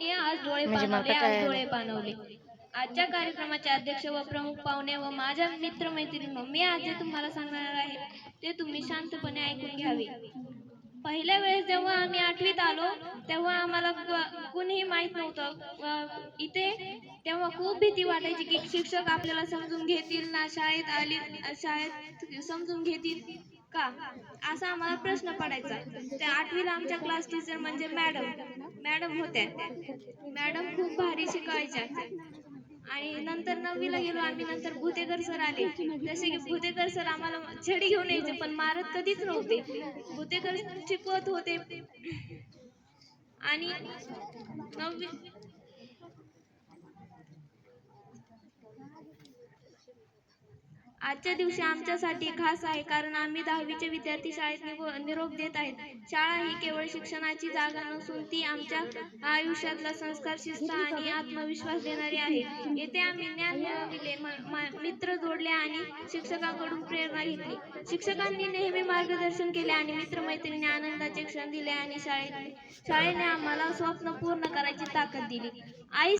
मी आज डोळे म्हणजे पाणवले, माका आज काय डोळे पाणवले. आजच्या कार्यक्रमाचे अध्यक्ष व प्रमुख पाहुणे व माझ्या मित्रमैत्रिणींनो, मी आज जे तुम्हाला सांगणार आहे ते तुम्ही शांतपणे ऐकून घ्यावे. पहिल्या वेळेस जेव्हा आम्ही 8वीत आलो तेव्हा आम्हाला कुणीही माहित नव्हतं. इथे तेव्हा खूप भीती वाटायची की शिक्षक आपल्याला समजून घेतील ना, शाळेत समजून घेतील का, असा आम्हाला प्रश्न पडायचा. त्या 8वीला आमच्या क्लास टीचर म्हणजे मॅडम होत्या. मॅडम खूप भारी शिकवायच्या. आणि नंतर 9वीला गेलो आम्ही, नंतर भुतेकर सर आले. जसे की भुतेकर सर आम्हाला छडी घेऊन यायचे पण मारत कधीच नव्हते. भुतेकर शिकवत होते. आणि 9वी आजच्या दिवशी आमच्यासाठी खास आहे कारण आम्ही 10वीचे विद्यार्थी शाळेत निरोप देत आहेत. शाळा ही केवळ शिक्षणाची जागा नसून ती आमच्या आयुष्यातला संस्कार, शिस्त आणि आत्मविश्वास देणारी आहे. येथे आम्ही ज्ञान मिळविले, मित्र जोडले आणि शिक्षकांकडून प्रेरणा घेतली. शिक्षकांनी नेहमी मार्गदर्शन केले आणि मित्रमैत्रिणी आनंदाचे क्षण दिले आणि शाळेने आम्हाला स्वप्न पूर्ण करायची ताकद दिली. आई